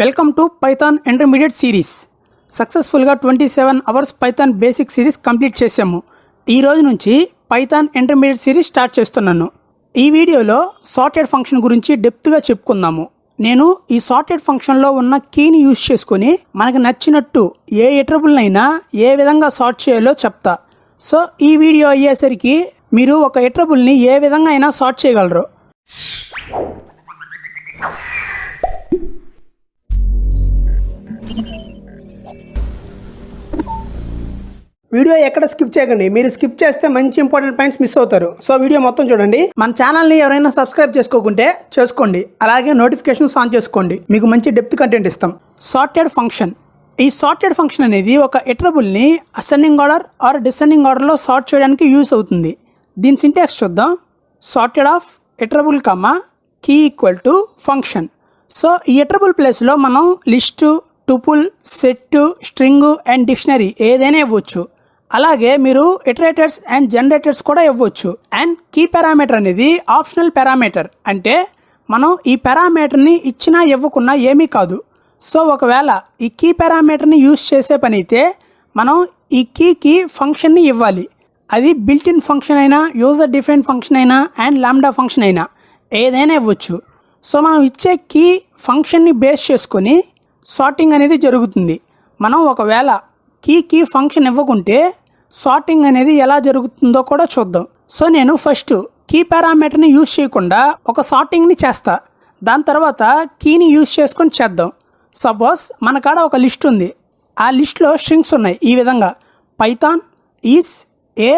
Welcome to Python intermediate series. సక్సెస్ఫుల్గా 27 hours Python basic series complete చేసాము. ఈ రోజు నుంచి పైథాన్ ఇంటర్మీడియట్ సిరీస్ స్టార్ట్ చేస్తున్నాను. ఈ వీడియోలో సార్టెడ్ ఫంక్షన్ గురించి డెప్త్గా చెప్పుకుందాము. నేను ఈ సార్టెడ్ ఫంక్షన్లో ఉన్న కీని యూజ్ చేసుకొని మనకు నచ్చినట్టు ఏ ఇటరబుల్నైనా ఏ విధంగా సార్ట్ చేయాలో చెప్తా. సో ఈ వీడియో అయ్యేసరికి మీరు ఒక ఇటరబుల్ని ఏ విధంగా అయినా సార్ట్ చేయగలరు. వీడియో ఎక్కడ స్కిప్ చేయకండి. మీరు స్కిప్ చేస్తే మంచి ఇంపార్టెంట్ పాయింట్స్ మిస్ అవుతారు. సో వీడియో మొత్తం చూడండి. మన ఛానల్ని ఎవరైనా సబ్స్క్రైబ్ చేసుకోకుంటే చేసుకోండి. అలాగే నోటిఫికేషన్స్ ఆన్ చేసుకోండి. మీకు మంచి డెప్త్ కంటెంట్ ఇస్తాం. Sorted function. ఈ సార్టెడ్ ఫంక్షన్ అనేది ఒక ఇటరబుల్ని అసెండింగ్ ఆర్డర్ ఆర్ డిసెండింగ్ ఆర్డర్లో సార్ట్ చేయడానికి యూస్ అవుతుంది. దీని సింటాక్స్ చూద్దాం. Sorted of iterable comma key equal to function. So ఈ ఇటరబుల్ ప్లేస్లో మనం list, tuple, set, string and dictionary ఏదైనా ఇవ్వచ్చు. అలాగే మీరు ఇటరేటర్స్ అండ్ జనరేటర్స్ కూడా ఇవ్వచ్చు. అండ్ కీ పారామీటర్ అనేది ఆప్షనల్ పారామీటర్, అంటే మనం ఈ పారామీటర్ని ఇచ్చినా ఇవ్వకున్నా ఏమీ కాదు. సో ఒకవేళ ఈ కీ పారామీటర్ని యూజ్ చేసే పని అయితే మనం ఈ కీకి ఫంక్షన్ని ఇవ్వాలి. అది బిల్ట్ ఇన్ ఫంక్షన్ అయినా, యూజర్ డిఫైన్ ఫంక్షన్ అయినా అండ్ లాంబ్డా ఫంక్షన్ అయినా ఏదైనా ఇవ్వచ్చు. సో మనం ఇచ్చే కీ ఫంక్షన్ని బేస్ చేసుకొని సార్టింగ్ అనేది జరుగుతుంది. మనం ఒకవేళ కీకి ఫంక్షన్ ఇవ్వకుంటే సార్టింగ్ అనేది ఎలా జరుగుతుందో కూడా చూద్దాం. సో నేను ఫస్ట్ కీ పారామీటర్ని యూజ్ చేయకుండా ఒక సార్టింగ్ని చేస్తా. దాని తర్వాత కీని యూజ్ చేసుకొని చేద్దాం. సపోజ్ మన కాడ ఒక లిస్ట్ ఉంది. ఆ లిస్ట్లో స్ట్రింగ్స్ ఉన్నాయి. ఈ విధంగా Python is a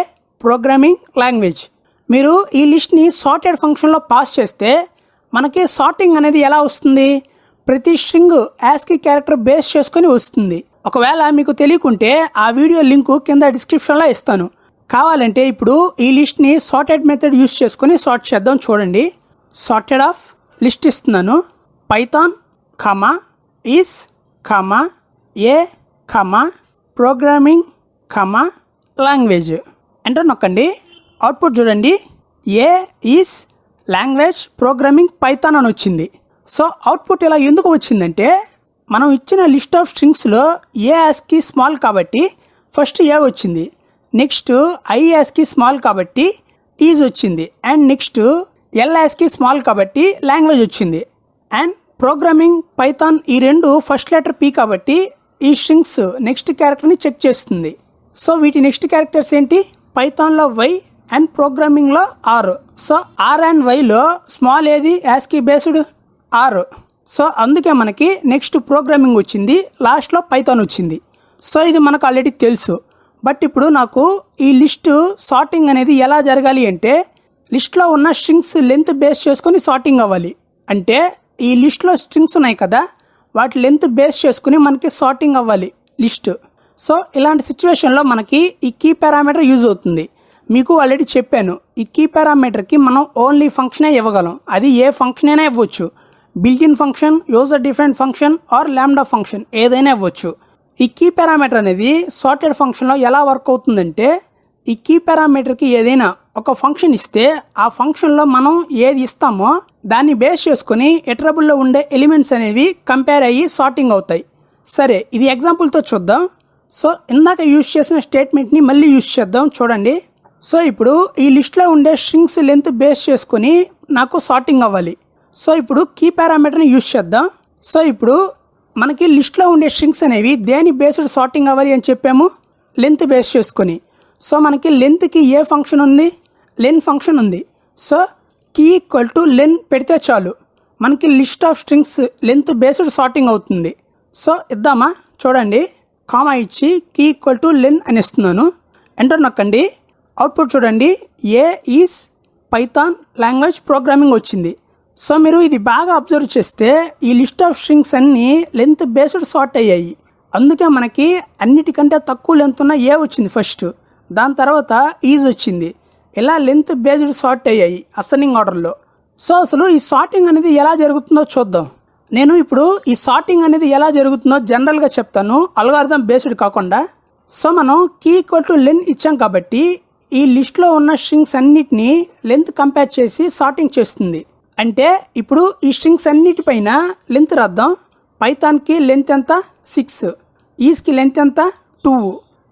programming language. మీరు ఈ లిస్ట్ని సార్టెడ్ ఫంక్షన్లో పాస్ చేస్తే మనకి సార్టింగ్ అనేది ఎలా వస్తుంది? ప్రతి స్ట్రింగ్ యాస్కీ క్యారెక్టర్ బేస్ చేసుకొని వస్తుంది. ఒకవేళ మీకు తెలియకుంటే ఆ వీడియో లింకు కింద డిస్క్రిప్షన్లో ఇస్తాను. కావాలంటే ఇప్పుడు ఈ లిస్ట్ని సార్టెడ్ మెథడ్ యూజ్ చేసుకొని సార్ట్ చేద్దాం. చూడండి, సార్టెడ్ ఆఫ్ లిస్ట్ ఇస్తున్నాను. Python comma is comma A comma programming comma language. Enter నొక్కండి. అవుట్పుట్ చూడండి. ఏ ఈస్ లాంగ్వేజ్ ప్రోగ్రామింగ్ పైథాన్ అని వచ్చింది. సో అవుట్పుట్ ఇలా ఎందుకు వచ్చిందంటే మనం ఇచ్చిన లిస్ట్ ఆఫ్ స్ట్రింగ్స్లో ఏ యాస్కి స్మాల్ కాబట్టి ఫస్ట్ ఏ వచ్చింది. నెక్స్ట్ ఐ యాస్కి స్మాల్ కాబట్టి ఈజ్ వచ్చింది. అండ్ నెక్స్ట్ ఎల్ యాస్కి స్మాల్ కాబట్టి లాంగ్వేజ్ వచ్చింది. అండ్ ప్రోగ్రామింగ్ పైథాన్ ఈ రెండు ఫస్ట్ లెటర్ పీ కాబట్టి ఈ స్ట్రింగ్స్ నెక్స్ట్ క్యారెక్టర్ని చెక్ చేస్తుంది. సో వీటి నెక్స్ట్ క్యారెక్టర్స్ ఏంటి? పైథాన్లో వై అండ్ ప్రోగ్రామింగ్లో ఆర్. సో ఆర్ అండ్ వైలో స్మాల్ ఏది? ASCII based or. సో అందుకే మనకి నెక్స్ట్ ప్రోగ్రామింగ్ వచ్చింది, లాస్ట్లో పైథాన్ వచ్చింది. సో ఇది మనకు ఆల్రెడీ తెలుసు. బట్ ఇప్పుడు నాకు ఈ లిస్టు సార్టింగ్ అనేది ఎలా జరగాలి అంటే లిస్ట్లో ఉన్న స్ట్రింగ్స్ లెంత్ బేస్ చేసుకొని సార్టింగ్ అవ్వాలి. అంటే ఈ లిస్ట్లో స్ట్రింగ్స్ ఉన్నాయి కదా, వాటి లెంత్ బేస్ చేసుకుని మనకి సార్టింగ్ అవ్వాలి లిస్ట్. సో ఇలాంటి సిచ్యువేషన్లో మనకి ఈ కీ పారామీటర్ యూజ్ అవుతుంది. మీకు ఆల్రెడీ చెప్పాను, ఈ కీ పారామీటర్కి మనం ఓన్లీ ఫంక్షనే ఇవ్వగలం. అది ఏ ఫంక్షన్ అయినా ఇవ్వచ్చు. Built in function, user define function are lambda function ఏదైనా ఇవ్వచ్చు. ఈ కీ పారామీటర్ అనేది సార్టెడ్ ఫంక్షన్లో ఎలా వర్క్ అవుతుందంటే ఈ కీ పారామీటర్కి ఏదైనా ఒక ఫంక్షన్ ఇస్తే ఆ ఫంక్షన్లో మనం ఏది ఇస్తామో దాన్ని బేస్ చేసుకొని ఇటరబుల్లో ఉండే ఎలిమెంట్స్ అనేవి కంపేర్ అయ్యి సార్టింగ్ అవుతాయి. సరే, ఇది ఎగ్జాంపుల్తో చూద్దాం. సో ఇందాక యూజ్ చేసిన స్టేట్మెంట్ని మళ్ళీ యూజ్ చేద్దాం. చూడండి. సో ఇప్పుడు ఈ లిస్ట్లో ఉండే స్ట్రింగ్స్ లెంత్ బేస్ చేసుకొని నాకు సార్టింగ్ అవ్వాలి. సో ఇప్పుడు కీ పారామీటర్ని యూజ్ చేద్దాం. సో ఇప్పుడు మనకి లిస్ట్లో ఉండే స్ట్రింగ్స్ అనేవి దేని బేస్డ్ సార్టింగ్ అవ్వాలి అని చెప్పాము? లెంత్ బేస్ చేసుకొని. సో మనకి లెంత్కి ఏ ఫంక్షన్ ఉంది? లెన్ ఫంక్షన్ ఉంది. సో కీ ఈక్వల్ టు లెన్ పెడితే చాలు, మనకి list of strings length based sorting అవుతుంది. సో ఇద్దామా? చూడండి, కామా ఇచ్చి కీ ఈక్వల్ టు లెన్ అని ఇస్తున్నాను. ఎంటర్ నొక్కండి. అవుట్పుట్ చూడండి. ఏ ఈజ్ పైథాన్ లాంగ్వేజ్ ప్రోగ్రామింగ్ వచ్చింది. సో మీరు ఇది బాగా అబ్జర్వ్ చేస్తే ఈ లిస్ట్ ఆఫ్ స్ట్రింగ్స్ అన్నీ లెంత్ బేస్డ్ సార్ట్ అయ్యాయి. అందుకే మనకి అన్నిటికంటే తక్కువ లెంత్ ఉన్న ఏ వచ్చింది ఫస్ట్, దాని తర్వాత ఈజ్ వచ్చింది. ఇలా లెంత్ బేస్డ్ సార్ట్ అయ్యాయి అసెండింగ్ ఆర్డర్లో. సో అసలు ఈ సార్టింగ్ అనేది ఎలా జరుగుతుందో చూద్దాం. నేను ఇప్పుడు ఈ సార్టింగ్ అనేది ఎలా జరుగుతుందో జనరల్గా చెప్తాను, అల్గారిథం బేస్డ్ కాకుండా. సో మనం కీ ఈక్వల్ టు లెన్ ఇచ్చాం కాబట్టి ఈ లిస్ట్లో ఉన్న స్ట్రింగ్స్ అన్నిటినీ లెంత్ కంపేర్ చేసి సార్టింగ్ చేస్తుంది. అంటే ఇప్పుడు ఈ స్ట్రింగ్స్ అన్నిటిపైన లెంత్ రాద్దాం. పైథాన్కి లెంత్ ఎంత 6, ఈస్కి లెంత్ ఎంత 2,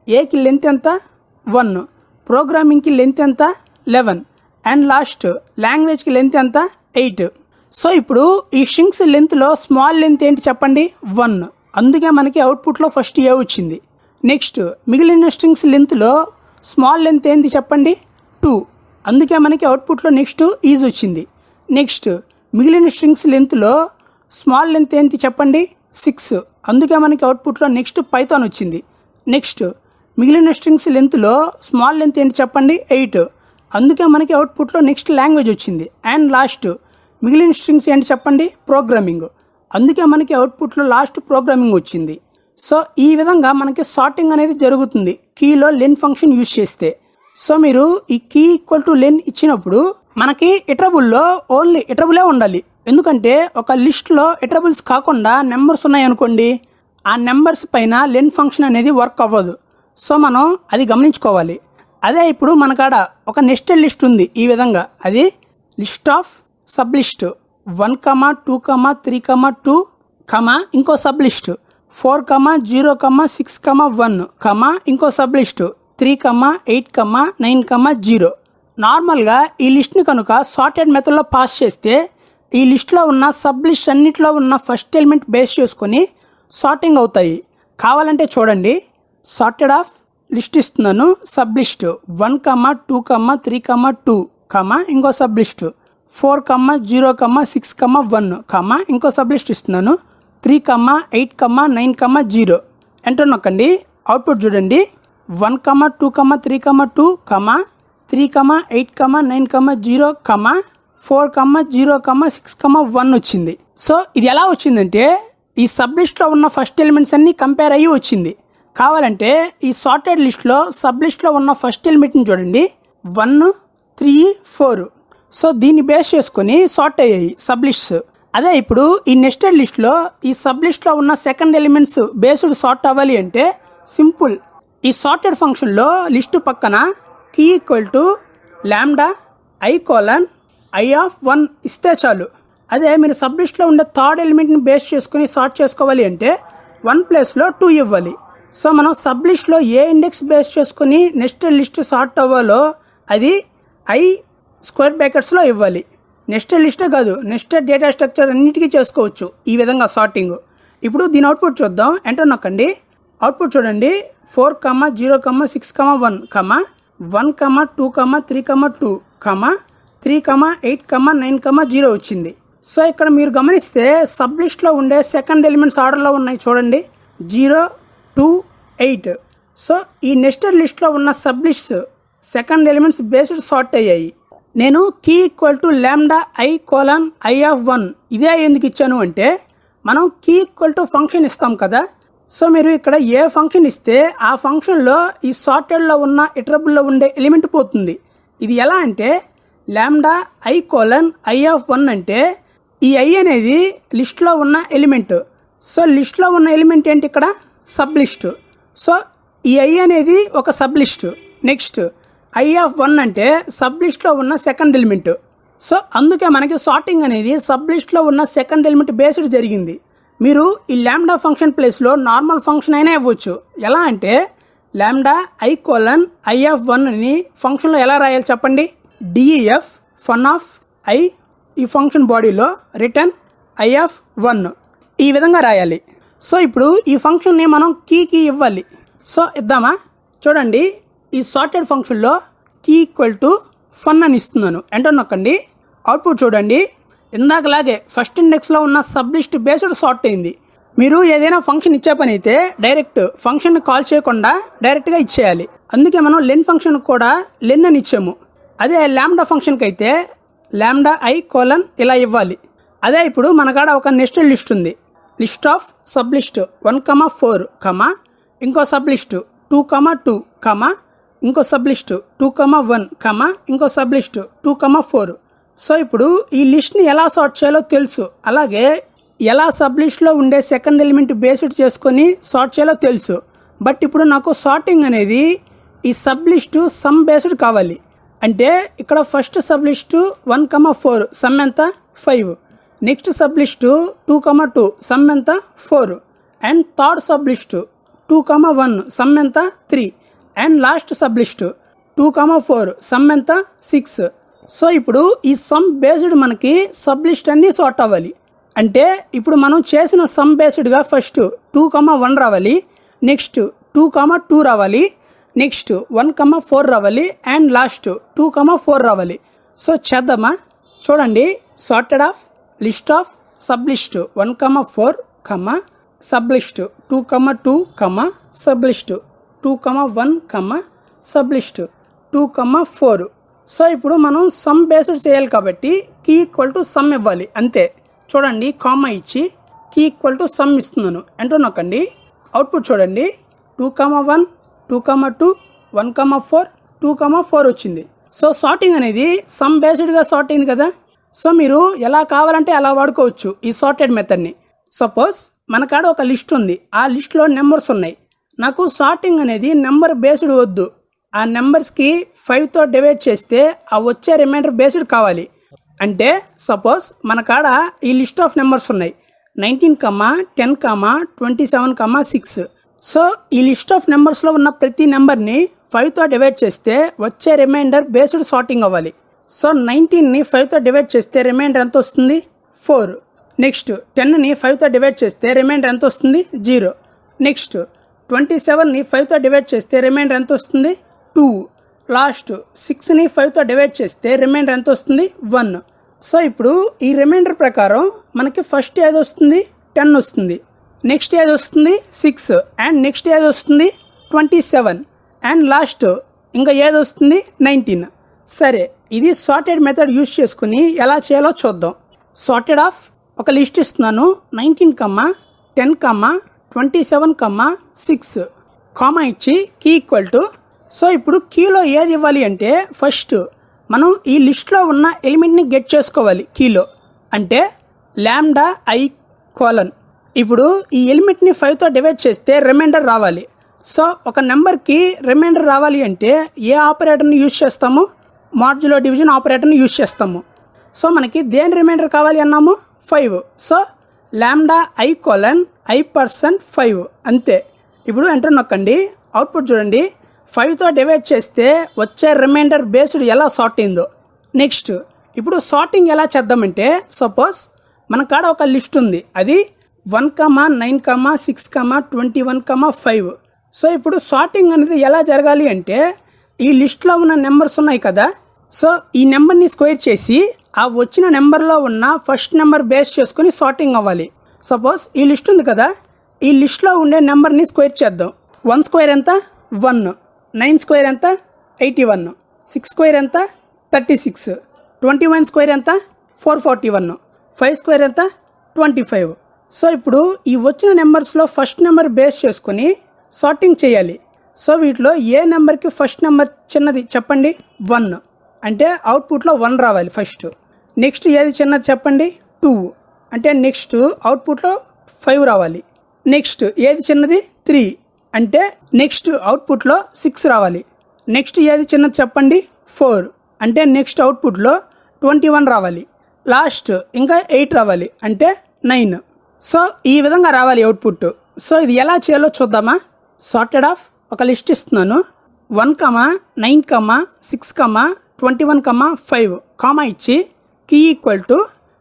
ఏకి లెంత్ ఎంత 1, ప్రోగ్రామింగ్కి లెంత్ ఎంత 11 అండ్ లాస్ట్ లాంగ్వేజ్కి లెంత్ ఎంత 8. సో ఇప్పుడు ఈ స్ట్రింగ్స్ లెంత్లో స్మాల్ లెంత్ ఏంటి చెప్పండి 1, అందుకే మనకి అవుట్పుట్లో ఫస్ట్ ఏ వచ్చింది. నెక్స్ట్ మిగిలిన స్ట్రింగ్స్ లెంత్లో స్మాల్ లెంత్ ఏంటి చెప్పండి 2, అందుకే మనకి అవుట్పుట్లో నెక్స్ట్ ఈజ్ వచ్చింది. నెక్స్ట్ మిగిలిన స్ట్రింగ్స్ లెంత్లో స్మాల్ లెంత్ ఏంటి చెప్పండి 6, అందుకే మనకి అవుట్పుట్లో నెక్స్ట్ పైథాన్ వచ్చింది. నెక్స్ట్ మిగిలిన స్ట్రింగ్స్ లెంత్లో స్మాల్ లెంత్ ఏంటి చెప్పండి 8, అందుకే మనకి అవుట్పుట్లో నెక్స్ట్ లాంగ్వేజ్ వచ్చింది. అండ్ లాస్ట్ మిగిలిన స్ట్రింగ్స్ ఏంటి చెప్పండి ప్రోగ్రామింగ్, అందుకే మనకి అవుట్పుట్లో లాస్ట్ ప్రోగ్రామింగ్ వచ్చింది. సో ఈ విధంగా మనకి సార్టింగ్ అనేది జరుగుతుంది కీలో లెన్ ఫంక్షన్ యూజ్ చేస్తే. సో మీరు ఈ కీ ఈక్వల్ టు లెన్ ఇచ్చినప్పుడు మనకి ఇటరబుల్లో ఓన్లీ ఇటరబులే ఉండాలి. ఎందుకంటే ఒక లిస్ట్లో ఇటరబుల్స్ కాకుండా నెంబర్స్ ఉన్నాయనుకోండి, ఆ నెంబర్స్ పైన లెన్ ఫంక్షన్ అనేది వర్క్ అవ్వదు. సో మనం అది గమనించుకోవాలి. అదే ఇప్పుడు మనకాడ ఒక నెస్టెడ్ లిస్ట్ ఉంది ఈ విధంగా, అది లిస్ట్ ఆఫ్ సబ్ లిస్ట్ 1, 2, 3, 2, ఇంకో సబ్ లిస్ట్ 4, 0, 6, 1, ఇంకో సబ్ లిస్ట్ 3, 8, 9, 0. నార్మల్గా ఈ లిస్ట్ని కనుక సార్టెడ్ మెథడ్లో పాస్ చేస్తే ఈ లిస్ట్లో ఉన్న సబ్ లిస్ట్ అన్నింటిలో ఉన్న ఫస్ట్ ఎలిమెంట్ బేస్ చేసుకొని సార్టింగ్ అవుతాయి. కావాలంటే చూడండి, సార్టెడ్ ఆఫ్ లిస్ట్ ఇస్తున్నాను, సబ్ లిస్ట్ 1, 2, 3, 2, ఇంకో సబ్ లిస్ట్ 4, 0, 6, 1, ఇంకో సబ్ లిస్ట్ ఇస్తున్నాను 3, 8, 9, 0. ఎంటర్ నొక్కండి, అవుట్పుట్ చూడండి 1, 2, 3, 2, 3, 8, 9, 0, 4, 0, 6, 1 వచ్చింది. సో ఇది ఎలా వచ్చిందంటే ఈ సబ్ లిస్ట్లో ఉన్న ఫస్ట్ ఎలిమెంట్స్ అన్నీ కంపేర్ అయ్యి వచ్చింది. కావాలంటే ఈ సార్టెడ్ లిస్ట్లో సబ్ లిస్ట్లో ఉన్న ఫస్ట్ ఎలిమెంట్ని చూడండి 1, 3, 4. సో దీన్ని బేస్ చేసుకొని సార్ట్ అయ్యాయి సబ్ లిస్ట్స్. అదే ఇప్పుడు ఈ నెస్టెడ్ లిస్ట్లో ఈ సబ్ లిస్ట్లో ఉన్న సెకండ్ ఎలిమెంట్స్ బేస్డ్ సార్ట్ అవ్వాలి అంటే సింపుల్, ఈ సార్టెడ్ ఫంక్షన్లో లిస్ట్ పక్కన key equal to lambda i:1 ఇస్తే చాలు. అదే మీరు సబ్ లిస్ట్లో ఉండే థర్డ్ ఎలిమెంట్ని బేస్ చేసుకొని సార్ట్ చేసుకోవాలి అంటే 1 ప్లేస్లో 2 ఇవ్వాలి. సో మనం సబ్ లిస్ట్లో ఏ ఇండెక్స్ బేస్ చేసుకొని నెస్టెడ్ లిస్ట్ సార్ట్ అవ్వాలో అది i స్క్వేర్ బ్రాకెట్స్లో ఇవ్వాలి. నెస్టెడ్ లిస్టే కాదు, నెస్టెడ్ డేటా స్ట్రక్చర్ అన్నిటికీ చేసుకోవచ్చు ఈ విధంగా సార్టింగ్. ఇప్పుడు దీని అవుట్పుట్ చూద్దాం, ఎంటర్ నొక్కండి, అవుట్పుట్ చూడండి 4, 0, 6, 1, 1, 2, 3, 2, 3, 8, 9, 0 వచ్చింది. సో ఇక్కడ మీరు గమనిస్తే సబ్ లిస్ట్లో ఉండే సెకండ్ ఎలిమెంట్స్ ఆర్డర్లో ఉన్నాయి చూడండి 0, 2, 8. సో ఈ నెస్టెడ్ లిస్ట్లో ఉన్న sub lists second elements based sort అయ్యాయి. నేను key equal to lambda i:1 ఇదే ఎందుకు ఇచ్చాను అంటే మనం కీ ఈక్వల్ టు ఫంక్షన్ ఇస్తాం కదా. సో మీరు ఇక్కడ ఏ ఫంక్షన్ ఇస్తే ఆ ఫంక్షన్లో ఈ సార్టెడ్లో ఉన్న ఇటరబుల్లో ఉండే ఎలిమెంట్ పోతుంది. ఇది ఎలా అంటే లాంబ్డా i:1 అంటే ఈ i అనేది లిస్ట్లో ఉన్న ఎలిమెంట్. సో లిస్ట్లో ఉన్న ఎలిమెంట్ ఏంటి ఇక్కడ సబ్ లిస్ట్. సో ఈ i అనేది ఒక సబ్ లిస్ట్. నెక్స్ట్ i:1 అంటే సబ్ లిస్ట్లో ఉన్న సెకండ్ ఎలిమెంట్. సో అందుకే మనకి సార్టింగ్ అనేది సబ్ లిస్ట్లో ఉన్న సెకండ్ ఎలిమెంట్ బేస్డ్ జరిగింది. మీరు ఈ లాంబ్డా ఫంక్షన్ ప్లేస్లో నార్మల్ ఫంక్షన్ అయినా ఇవ్వచ్చు. ఎలా అంటే లాంబ్డా i:1ని ఫంక్షన్లో ఎలా రాయాలి చెప్పండి, def fun of i ఈ ఫంక్షన్ బాడీలో రిటర్న్ i:1 ఈ విధంగా రాయాలి. సో ఇప్పుడు ఈ ఫంక్షన్ని మనం కీకి ఇవ్వాలి. సో ఇద్దామా, చూడండి ఈ సార్టెడ్ ఫంక్షన్లో కీ ఈక్వల్ టు ఫన్ అని ఇస్తున్నాను, ఎంటర్ నొక్కండి, అవుట్పుట్ చూడండి ఇందాకలాగే ఫస్ట్ ఇండెక్స్లో ఉన్న సబ్ లిస్ట్ బేస్డ్ సార్ట్ అయింది. మీరు ఏదైనా ఫంక్షన్ ఇచ్చే పని అయితే డైరెక్ట్ ఫంక్షన్ని కాల్ చేయకుండా డైరెక్ట్గా ఇచ్చేయాలి. అందుకే మనం లెన్ ఫంక్షన్ కూడా లెన్ అని ఇచ్చాము. అదే లాంబ్డా ఫంక్షన్కి అయితే లాంబ్డా i: ఇలా ఇవ్వాలి. అదే ఇప్పుడు మనకాడ ఒక నెస్టెడ్ లిస్ట్ ఉంది, లిస్ట్ ఆఫ్ సబ్ లిస్ట్ 1, 4, ఇంకో సబ్ లిస్ట్ 2, 2, ఇంకో సబ్ లిస్ట్ 2, 1, ఇంకో సబ్ లిస్ట్ 2, 4. సో ఇప్పుడు ఈ లిస్ట్ని ఎలా సార్ట్ చేయాలో తెలుసు, అలాగే ఎలా సబ్ లిస్ట్లో ఉండే సెకండ్ ఎలిమెంట్ బేస్డ్ చేసుకొని సార్ట్ చేయాలో తెలుసు. బట్ ఇప్పుడు నాకు సార్టింగ్ అనేది ఈ సబ్ లిస్టు సమ్ బేస్డ్ కావాలి. అంటే ఇక్కడ ఫస్ట్ సబ్ లిస్టు 1, 4 సమ్ ఎంత 5, నెక్స్ట్ సబ్ లిస్ట్ 2, 2 సమ్ ఎంత 4 and third sub list 2, 1 some ఎంత 3 and last sub list 2, 4 some ఎంత 6. సో ఇప్పుడు ఈ సమ్ బేస్డ్ మనకి సబ్ లిస్ట్ అన్నీ సార్ట్ అవ్వాలి. అంటే ఇప్పుడు మనం చేసిన సమ్ బేస్డ్గా ఫస్ట్ 2, 1 రావాలి, నెక్స్ట్ 2, 2 రావాలి, నెక్స్ట్ 1, 4 రావాలి అండ్ లాస్ట్ 2, 4 రావాలి. సో చేద్దామా? చూడండి, sorted of list of sub list 1, 4 sub list 2, 2 sub list 2, 1 sub list 2, 4. So ఇప్పుడు మనం సమ్ బేస్డ్ చేయాలి కాబట్టి కీ ఈక్వల్ టు సమ్ ఇవ్వాలి అంతే. చూడండి, కామా ఇచ్చి కీ ఈక్వల్ టు సమ్ ఇస్తున్నాను, ఎంటర్ నొక్కండి. అవుట్పుట్ చూడండి, 2, 1, 2, 2, 1, 4, 2, 4 వచ్చింది. సో సార్టింగ్ అనేది సమ్ బేస్డ్గా సార్ట్ అయింది కదా. సో మీరు ఎలా కావాలంటే అలా వాడుకోవచ్చు ఈ సార్టెడ్ మెథడ్ని. సపోజ్ మన కాడ ఒక లిస్ట్ ఉంది, ఆ లిస్ట్లో నెంబర్స్ ఉన్నాయి. నాకు సార్టింగ్ అనేది నెంబర్ బేస్డ్ వద్దు, ఆ నెంబర్స్కి 5తో డివైడ్ చేస్తే ఆ వచ్చే రిమైండర్ బేస్డ్ కావాలి. అంటే సపోజ్ మన కాడ ఈ లిస్ట్ ఆఫ్ నెంబర్స్ ఉన్నాయి 19, 10, 27, 6. సో ఈ లిస్ట్ ఆఫ్ నెంబర్స్లో ఉన్న ప్రతి నెంబర్ని 5తో డివైడ్ చేస్తే వచ్చే రిమైండర్ బేస్డ్ సార్టింగ్ అవ్వాలి. సో 19ని 5తో డివైడ్ చేస్తే రిమైండర్ ఎంత వస్తుంది 4. నెక్స్ట్ 10ని 5తో డివైడ్ చేస్తే రిమైండర్ ఎంత వస్తుంది 0. నెక్స్ట్ 27ని 5తో డివైడ్ చేస్తే రిమైండర్ ఎంత వస్తుంది 2. లాస్ట్ 6ని 5తో డివైడ్ చేస్తే రిమైండర్ ఎంత వస్తుంది 1. సో ఇప్పుడు ఈ రిమైండర్ ప్రకారం మనకి ఫస్ట్ ఏది వస్తుంది 10 వస్తుంది, నెక్స్ట్ ఏది వస్తుంది 6 అండ్ నెక్స్ట్ ఏది వస్తుంది 27 అండ్ లాస్ట్ ఇంకా ఏది వస్తుంది 19. సరే, ఇది సార్టెడ్ మెథడ్ యూజ్ చేసుకుని ఎలా చేయాలో చూద్దాం. సార్టెడ్ ఆఫ్ ఒక లిస్ట్ ఇస్తున్నాను 19, 10, 27, 6 కామా ఇచ్చి కీ ఈక్వల్ టు. సో ఇప్పుడు కీలో ఏది ఇవ్వాలి అంటే ఫస్ట్ మనం ఈ లిస్ట్లో ఉన్న ఎలిమెంట్ని గెట్ చేసుకోవాలి కీలో. అంటే లాంబ్డా i కోలన్. ఇప్పుడు ఈ ఎలిమెంట్ని 5తో డివైడ్ చేస్తే రిమైండర్ రావాలి. సో ఒక నెంబర్కి రిమైండర్ రావాలి అంటే ఏ ఆపరేటర్ని యూజ్ చేస్తాము? మాడ్యులో డివిజన్ ఆపరేటర్ని యూజ్ చేస్తాము. సో మనకి దేని రిమైండర్ కావాలి అన్నాము 5. So lambda i colon i%5 అంతే. ఇప్పుడు ఎంటర్ నొక్కండి, అవుట్పుట్ చూడండి, 5తో డివైడ్ చేస్తే వచ్చే రిమైండర్ బేస్డ్ ఎలా సార్ట్ అయిందో. నెక్స్ట్ ఇప్పుడు సార్టింగ్ ఎలా చేద్దామంటే సపోజ్ మన కాడ ఒక లిస్ట్ ఉంది, అది 1, 9, 6, 21, 5. సో ఇప్పుడు సార్టింగ్ అనేది ఎలా జరగాలి అంటే ఈ లిస్ట్లో ఉన్న నెంబర్స్ ఉన్నాయి కదా. సో ఈ నెంబర్ని స్క్వేర్ చేసి ఆ వచ్చిన నెంబర్లో ఉన్న ఫస్ట్ నెంబర్ బేస్ చేసుకొని సార్టింగ్ అవ్వాలి. సపోజ్ ఈ లిస్ట్ ఉంది కదా, ఈ లిస్ట్లో ఉండే నెంబర్ని స్క్వేర్ చేద్దాం. 1 స్క్వేర్ ఎంత 1, 9 స్క్వేర్ ఎంత 81, 6 స్క్వేర్ ఎంత 36, 21 స్క్వేర్ ఎంత 441, 5 స్క్వేర్ ఎంత 25. సో ఇప్పుడు ఈ వచ్చిన నెంబర్స్లో ఫస్ట్ నెంబర్ బేస్ చేసుకొని సార్టింగ్ చేయాలి. సో వీటిలో ఏ నెంబర్కి ఫస్ట్ నెంబర్ చిన్నది చెప్పండి 1, అంటే అవుట్పుట్లో 1 రావాలి ఫస్ట్. నెక్స్ట్ ఏది చిన్నది చెప్పండి 2, అంటే నెక్స్ట్ అవుట్పుట్లో 5 రావాలి. నెక్స్ట్ ఏది చిన్నది 3, అంటే నెక్స్ట్ అవుట్పుట్లో 6 రావాలి. నెక్స్ట్ ఏది చిన్నది చెప్పండి 4, అంటే నెక్స్ట్ అవుట్పుట్లో 21 రావాలి. లాస్ట్ ఇంకా 8 రావాలి, అంటే 9. సో ఈ విధంగా రావాలి అవుట్పుట్. సో ఇది ఎలా చేయాలో చూద్దామా. సార్టెడ్ ఆఫ్ ఒక లిస్ట్ ఇస్తున్నాను 1, 9, 6, 21, 5 కామా ఇచ్చి కీ ఈక్వల్ టు.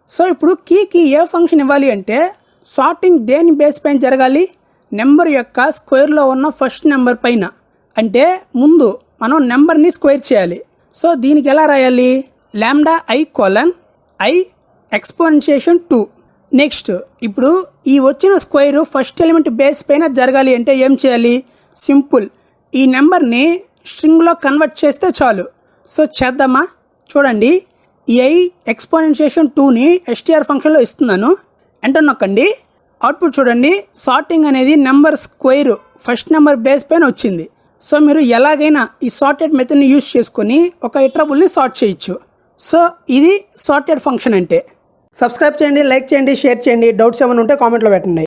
సో ఇప్పుడు కీకి ఏ ఫంక్షన్ ఇవ్వాలి అంటే సార్టింగ్ దేని బేస్ పైన జరగాలి? నెంబర్ యొక్క స్క్వేర్లో ఉన్న ఫస్ట్ నెంబర్ పైన. అంటే ముందు మనం నెంబర్ని స్క్వేర్ చేయాలి. సో దీనికి ఎలా రాయాలి? Lambda i colon i exponentiation 2. Next ఇప్పుడు ఈ వచ్చిన స్క్వేర్ ఫస్ట్ ఎలిమెంట్ బేస్ పైన జరగాలి అంటే ఏం చేయాలి? సింపుల్, ఈ నెంబర్ని స్ట్రింగ్లో కన్వర్ట్ చేస్తే చాలు. సో చేద్దామా? చూడండి, ఈ i ఎక్స్పోనెన్షియేషన్ 2ని str ఫంక్షన్లో ఇస్తున్నాను, ఎంటర్ నొక్కండి. అవుట్పుట్ చూడండి, సార్టింగ్ అనేది number square first number base పైన వచ్చింది. సో మీరు ఎలాగైనా ఈ సార్టెడ్ మెథడ్ని యూజ్ చేసుకొని ఒక ఇటరబుల్ని సార్ట్ చేయొచ్చు. సో ఇది సార్టెడ్ ఫంక్షన్ అంటే. సబ్స్క్రైబ్ చేయండి, లైక్ చేయండి, షేర్ చేయండి. డౌట్స్ ఏమైనా ఉంటే కామెంట్లో పెట్టండి.